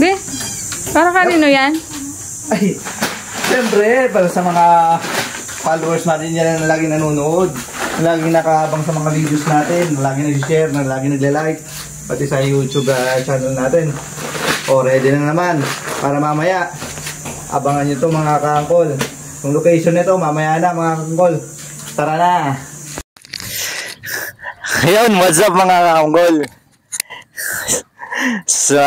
Be, para kanino yan? Ay, siyempre, para sa mga followers natin yan na laging nanonood, na laging nakahabang sa mga videos natin, na laging nag-share, na laging nagla-like, pati sa YouTube channel natin. O, ready na naman para mamaya. Abangan nyo ito mga kaangkol. Yung location nito, mamaya na mga kaangkol. Tara na! Ayun, what's up mga kaangkol? Sa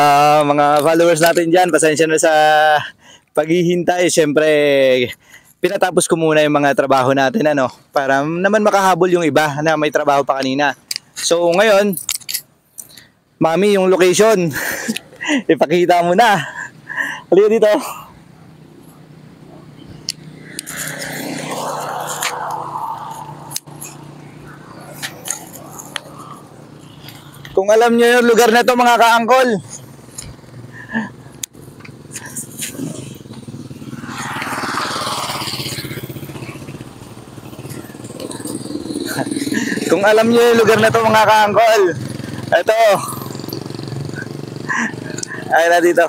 mga followers natin dyan, pasensya na sa paghihintay. Siyempre, pinatapos ko muna yung mga trabaho natin, ano, para naman makahabol yung iba na may trabaho pa kanina. So, ngayon, mami, yung location, ipakita mo na. Halika dito. Kung alam nyo yung lugar na to mga kaangkol, kung alam nyo yung lugar na to mga kaangkol, ito, ay na dito.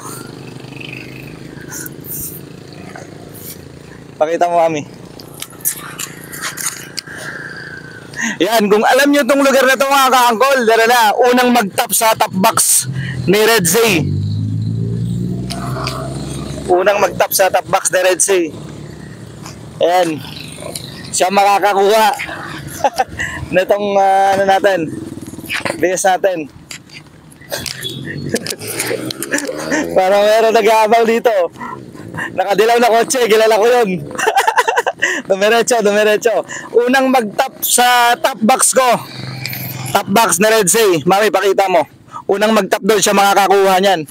Pakita mo kami. Yan, kung alam nyo itong lugar na ito mga kaangkol, dara na, unang mag-top sa top box ni Red Sea. Unang mag-top sa top box ni Red Sea. Ayan, siya makakakuha na itong ano natin, bigas natin. Parang meron nag-aabaw dito. Nakadilaw na kotse, kilala ko yun. Dumiretso. Unang mag-top sa top box ko. Top box na Red Sea. Mami, pakita mo. Unang mag-top doon siya makakakuha niyan.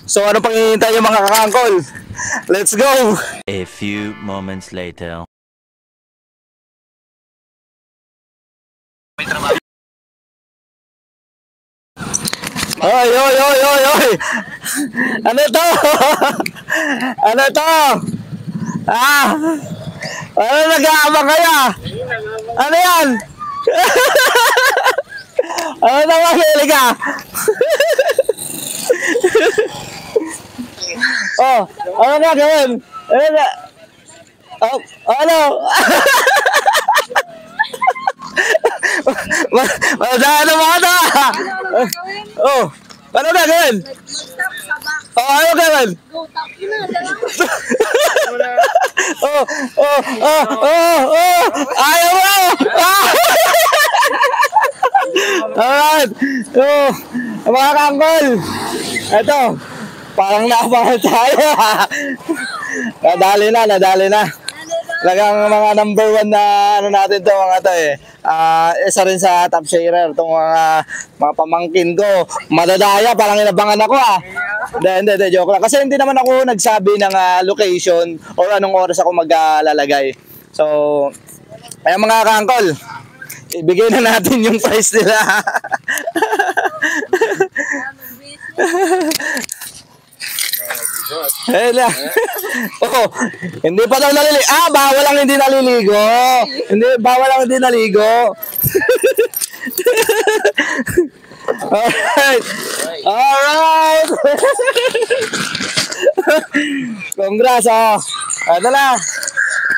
So ano pang hinihintay yung mga kakangkol? Let's go! A few moments later. Oy! Ano to? Ano to? Ano nag-aabang kaya? Ano yan? Ano naman, Helika? Oh, ano nga gawin? Ano na? Oh, ano? Ano mo ito? Oh, ano na gawin? Oh, ano gawin? Ayaw mo! Alright! Mga kaangkol, ito, parang naabangan tayo. Nadali na. Talagang mga number 1 na ano natin to mga to eh. Isa rin sa top sharer itong mga pamangkin ko. Madadaya, parang inabangan ako Hindi, joke lang. Kasi hindi naman ako nagsabi ng location or anong oras ako maglalagay. So, kaya mga kaangkol, ibigay na natin yung price nila. Hindi pa daw naliligo. Bawal lang hindi naliligo. Bawal lang hindi naligo. Alright. Congrats, ito na.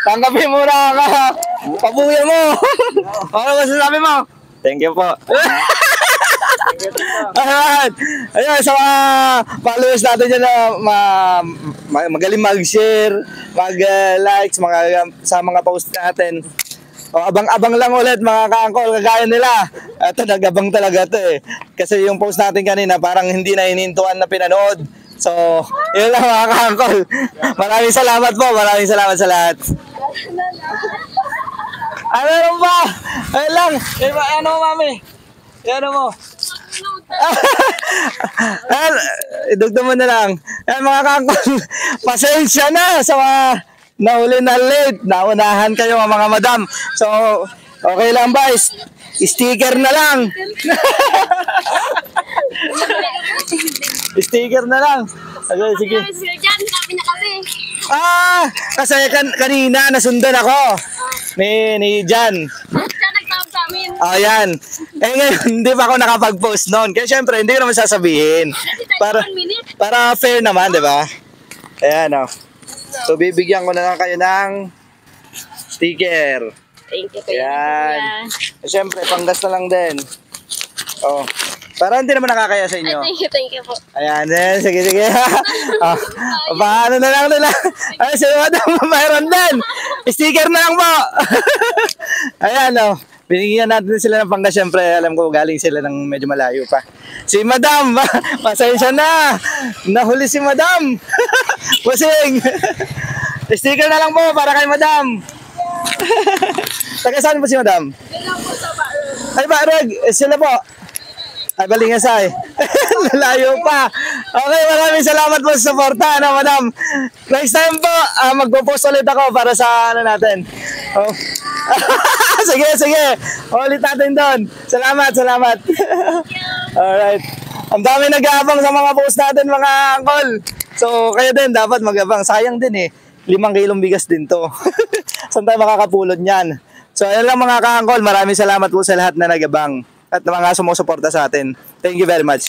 Tanggapin mo na pabuya mo. Ano masasabi mo? Thank you po. Alright. Ayun, sa mga followers natin dyan na magaling mag-share, mag-likes, sa mga post natin. Abang-abang lang ulit mga kaangkol, kagaya nila. Ito, nag-abang talaga ito eh. Kasi yung post natin kanina, parang hindi na hinintuan na pinanood. So, yun lang mga kaangkol. Maraming salamat po, maraming salamat sa lahat. Meron ba? Ayun lang. Ano mami? Ano mo? Idugtong mo na lang. Mga kaangkol, pasensya na sa mga nahuli na late. Naunahan kayo mga madam. So, okay lang ba? Sticker na lang. Sticker na lang. Okay, sige. Kasi kanina nasundan ako ni Jan. Siya nagtawag sa amin. Ayan. Eh ngayon, hindi pa ako nakapag-post noon. Kaya syempre, hindi ko naman sasabihin. Para fair naman, di ba? Ayan, oh. So, bibigyan ko na lang kayo ng sticker. Thank you, Ayan. Eh, syempre, panggas na lang din. Oh. Para hindi naman nakakaya sa inyo. Thank you po. Ayan, sige. Oh, paano na lang nila. Ay, si madam, mayroon din. Sticker na lang po. Ayan, oh. Binigyan natin sila ng panggas. Siyempre, alam ko galing sila ng medyo malayo pa. Si madam, pasensya na. Nahuli si madam. Pusing. Sticker na lang po para kay madam. Taga saan po si madam? Ay, Barag. Sila po. Ay, Balingasay. Lalayo pa. Okay, maraming salamat po sa suporta, ano, madam. Next time po, magpo-post ulit ako para sa ano natin. Oh. Sige. Ulit natin doon. Salamat. Alright. Ang dami nag-aabang sa mga post natin, mga angkol. So, kayo din, dapat mag-abang. Sayang din eh. 5 kilong bigas din to. Saan tayo makakapulot niyan? So, ayun lang mga ka-angkol. Maraming salamat po sa lahat na nag-abang at mga sumusuporta sa atin. Thank you very much.